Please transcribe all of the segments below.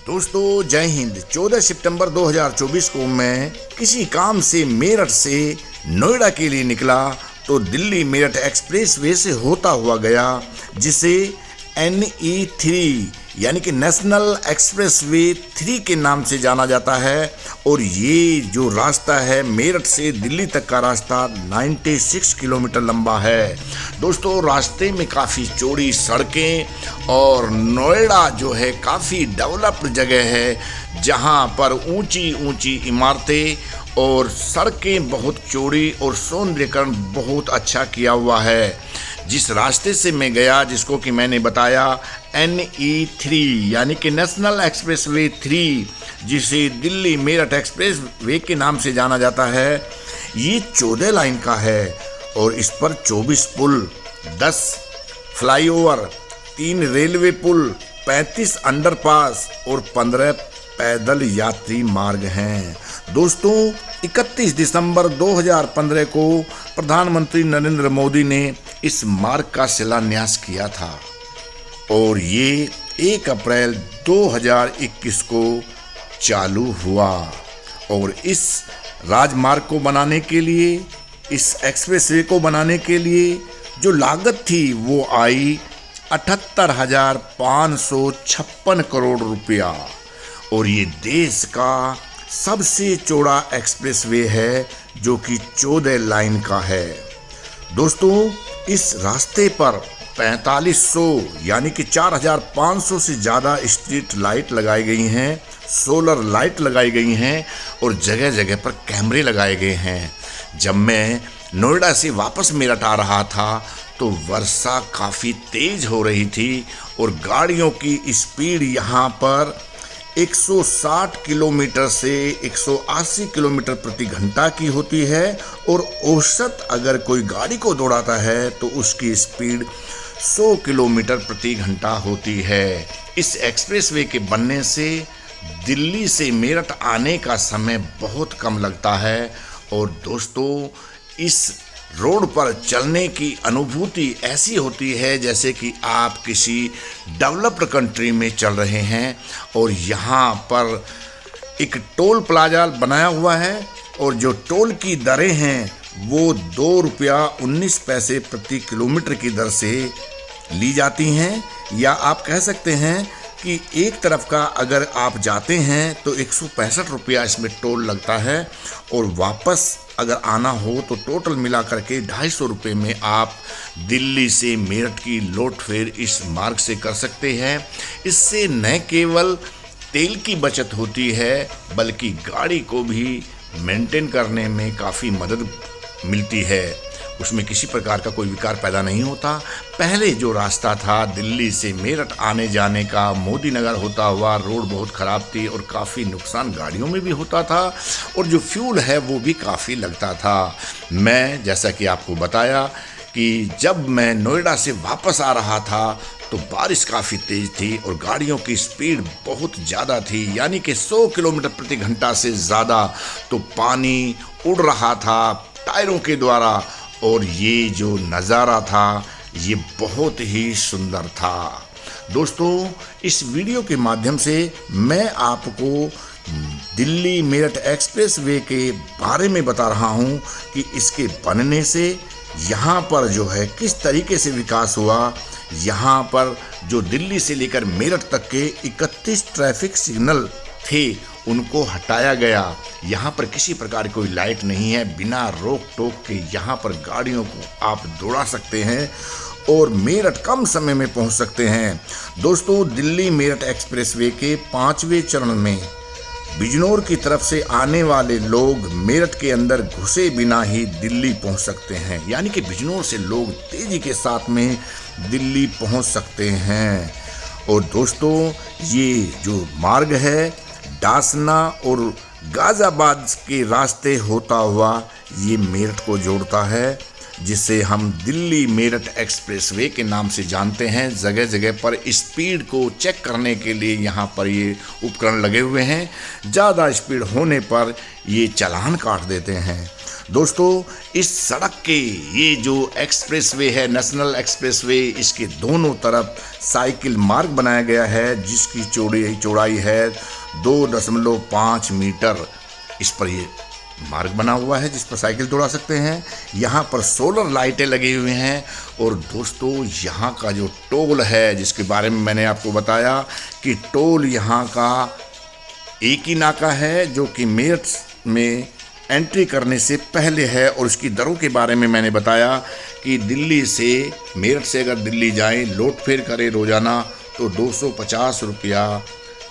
दोस्तों जय हिंद। 14 सितंबर 2024 को मैं किसी काम से मेरठ से नोएडा के लिए निकला तो दिल्ली मेरठ एक्सप्रेस वे से होता हुआ गया, जिसे NE3 यानी कि नेशनल एक्सप्रेस वे 3 के नाम से जाना जाता है। और ये जो रास्ता है मेरठ से दिल्ली तक का रास्ता 96 किलोमीटर लंबा है। दोस्तों रास्ते में काफ़ी चौड़ी सड़कें और नोएडा जो है काफ़ी डेवलप्ड जगह है, जहाँ पर ऊंची ऊंची इमारतें और सड़कें बहुत चौड़ी और सौंदर्यीकरण बहुत अच्छा किया हुआ है। जिस रास्ते से मैं गया, जिसको कि मैंने बताया NE3 यानी कि नेशनल एक्सप्रेस वे 3, जिसे दिल्ली मेरठ एक्सप्रेस वे के नाम से जाना जाता है, ये 14 लाइन का है और इस पर 24 पुल, 10 फ्लाईओवर, 3 रेलवे पुल, 35 अंडरपास और 15 पैदल यात्री मार्ग हैं। दोस्तों 31 दिसंबर 2015 को प्रधानमंत्री नरेंद्र मोदी ने इस मार्ग का शिलान्यास किया था और ये 1 अप्रैल 2021 को चालू हुआ। और इस राजमार्ग को बनाने के लिए, इस एक्सप्रेसवे को बनाने के लिए जो लागत थी वो आई 78,556 करोड़ रुपया। और ये देश का सबसे चौड़ा एक्सप्रेसवे है जो कि 14 लाइन का है। दोस्तों इस रास्ते पर 4500 यानी कि 4500 से ज़्यादा स्ट्रीट लाइट लगाई गई हैं, सोलर लाइट लगाई गई हैं और जगह जगह पर कैमरे लगाए गए हैं। जब मैं नोएडा से वापस मेरठ आ रहा था तो वर्षा काफ़ी तेज़ हो रही थी और गाड़ियों की स्पीड यहाँ पर 160 किलोमीटर से 180 किलोमीटर प्रति घंटा की होती है और औसत अगर कोई गाड़ी को दौड़ाता है तो उसकी स्पीड 100 किलोमीटर प्रति घंटा होती है। इस एक्सप्रेसवे के बनने से दिल्ली से मेरठ आने का समय बहुत कम लगता है। और दोस्तों इस रोड पर चलने की अनुभूति ऐसी होती है जैसे कि आप किसी डेवलप्ड कंट्री में चल रहे हैं। और यहाँ पर एक टोल प्लाजा बनाया हुआ है और जो टोल की दरें हैं वो ₹2.19 प्रति किलोमीटर की दर से ली जाती हैं। या आप कह सकते हैं कि एक तरफ का अगर आप जाते हैं तो 165 रुपया इसमें टोल लगता है और वापस अगर आना हो तो टोटल मिला करके 250 रुपये में आप दिल्ली से मेरठ की लौट फेर इस मार्ग से कर सकते हैं। इससे न केवल तेल की बचत होती है बल्कि गाड़ी को भी मेंटेन करने में काफ़ी मदद मिलती है, उसमें किसी प्रकार का कोई विकार पैदा नहीं होता। पहले जो रास्ता था दिल्ली से मेरठ आने जाने का, मोदी नगर होता हुआ, रोड बहुत ख़राब थी और काफ़ी नुकसान गाड़ियों में भी होता था और जो फ्यूल है वो भी काफ़ी लगता था। मैं जैसा कि आपको बताया कि जब मैं नोएडा से वापस आ रहा था तो बारिश काफ़ी तेज़ थी और गाड़ियों की स्पीड बहुत ज़्यादा थी, यानी कि 100 किलोमीटर प्रति घंटा से ज़्यादा। तो पानी उड़ रहा था टायरों के द्वारा और ये जो नज़ारा था ये बहुत ही सुंदर था। दोस्तों इस वीडियो के माध्यम से मैं आपको दिल्ली मेरठ एक्सप्रेस वे के बारे में बता रहा हूँ कि इसके बनने से यहाँ पर जो है किस तरीके से विकास हुआ। यहाँ पर जो दिल्ली से लेकर मेरठ तक के 31 ट्रैफिक सिग्नल थे उनको हटाया गया। यहाँ पर किसी प्रकार की कोई लाइट नहीं है, बिना रोक टोक के यहाँ पर गाड़ियों को आप दौड़ा सकते हैं और मेरठ कम समय में पहुँच सकते हैं। दोस्तों दिल्ली मेरठ एक्सप्रेसवे के 5वें चरण में बिजनौर की तरफ से आने वाले लोग मेरठ के अंदर घुसे बिना ही दिल्ली पहुँच सकते हैं, यानी कि बिजनौर से लोग तेज़ी के साथ में दिल्ली पहुँच सकते हैं। और दोस्तों ये जो मार्ग है डासना और गाज़ियाबाद के रास्ते होता हुआ ये मेरठ को जोड़ता है, जिसे हम दिल्ली मेरठ एक्सप्रेसवे के नाम से जानते हैं। जगह जगह पर स्पीड को चेक करने के लिए यहाँ पर ये उपकरण लगे हुए हैं। ज़्यादा स्पीड होने पर ये चालान काट देते हैं। दोस्तों, इस सड़क के ये जो एक्सप्रेसवे है, नेशनल एक्सप्रेसवे, इसके दोनों तरफ साइकिल मार्ग बनाया गया है जिसकी चौड़ाई है 2.5 मीटर। इस पर ये मार्ग बना हुआ है जिस पर साइकिल दौड़ा सकते हैं। यहाँ पर सोलर लाइटें लगी हुई हैं। और दोस्तों, यहाँ का जो टोल है जिसके बारे में मैंने आपको बताया कि टोल यहाँ का एक ही नाका है जो कि मेरठ में एंट्री करने से पहले है। और उसकी दरों के बारे में मैंने बताया कि दिल्ली से, मेरठ से अगर दिल्ली जाएं, लोट फेर करें रोज़ाना, तो 250 रुपया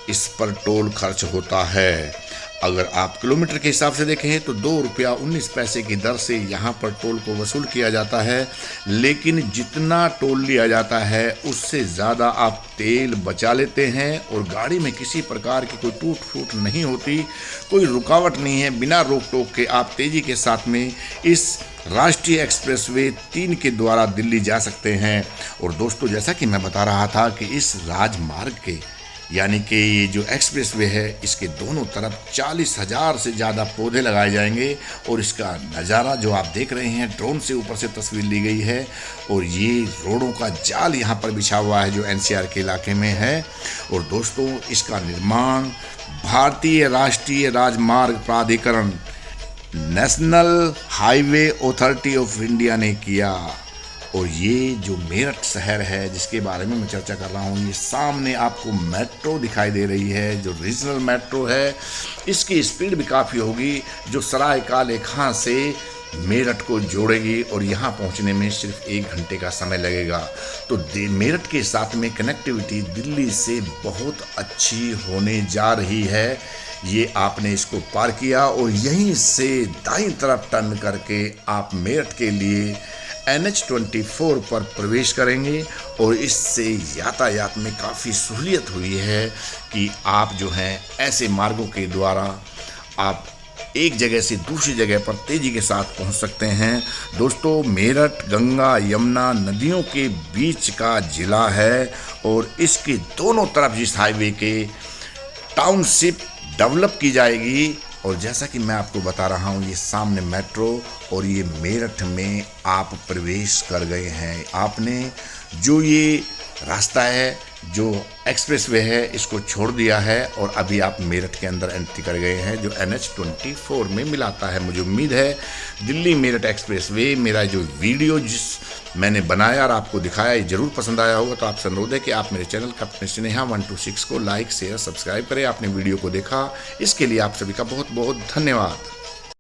इस पर टोल खर्च होता है। अगर आप किलोमीटर के हिसाब से देखें तो 2 रुपया 19 पैसे की दर से यहाँ पर टोल को वसूल किया जाता है। लेकिन जितना टोल लिया जाता है उससे ज़्यादा आप तेल बचा लेते हैं और गाड़ी में किसी प्रकार की कोई टूट फूट नहीं होती, कोई रुकावट नहीं है। बिना रोक टोक के आप तेज़ी के साथ में इस राष्ट्रीय एक्सप्रेसवे 3 के द्वारा दिल्ली जा सकते हैं। और दोस्तों, जैसा कि मैं बता रहा था कि इस राजमार्ग के, यानी कि ये जो एक्सप्रेसवे है, इसके दोनों तरफ 40,000 से ज़्यादा पौधे लगाए जाएंगे। और इसका नज़ारा जो आप देख रहे हैं, ड्रोन से ऊपर से तस्वीर ली गई है। और ये रोडों का जाल यहाँ पर बिछा हुआ है जो एनसीआर के इलाके में है। और दोस्तों, इसका निर्माण भारतीय राष्ट्रीय राजमार्ग प्राधिकरण, national highway authority of India ने किया। और ये जो मेरठ शहर है जिसके बारे में मैं चर्चा कर रहा हूँ, ये सामने आपको मेट्रो दिखाई दे रही है जो रीजनल मेट्रो है। इसकी स्पीड भी काफ़ी होगी जो सराय काले खां से मेरठ को जोड़ेगी और यहाँ पहुँचने में सिर्फ 1 घंटे का समय लगेगा। तो मेरठ के साथ में कनेक्टिविटी दिल्ली से बहुत अच्छी होने जा रही है। ये आपने इसको पार किया और यहीं से दाईं तरफ टर्न करके आप मेरठ के लिए NH-24 पर प्रवेश करेंगे। और इससे यातायात में काफ़ी सहूलियत हुई है कि आप जो हैं ऐसे मार्गों के द्वारा आप एक जगह से दूसरी जगह पर तेज़ी के साथ पहुंच सकते हैं। दोस्तों, मेरठ गंगा यमुना नदियों के बीच का ज़िला है और इसके दोनों तरफ जिस हाईवे के टाउनशिप डेवलप की जाएगी। और जैसा कि मैं आपको बता रहा हूँ, ये सामने मेट्रो और ये मेरठ में आप प्रवेश कर गए हैं। आपने जो ये रास्ता है, जो एक्सप्रेसवे है, इसको छोड़ दिया है और अभी आप मेरठ के अंदर एंट्री कर गए हैं जो NH-24 में मिलाता है। मुझे उम्मीद है दिल्ली मेरठ एक्सप्रेसवे, मेरा जो वीडियो जिस मैंने बनाया और आपको दिखाया, ये ज़रूर पसंद आया होगा। तो आपसे अनुरोध है कि आप मेरे चैनल कैप्टन स्नेहा 126 को लाइक शेयर सब्सक्राइब करें। आपने वीडियो को देखा, इसके लिए आप सभी का बहुत बहुत धन्यवाद।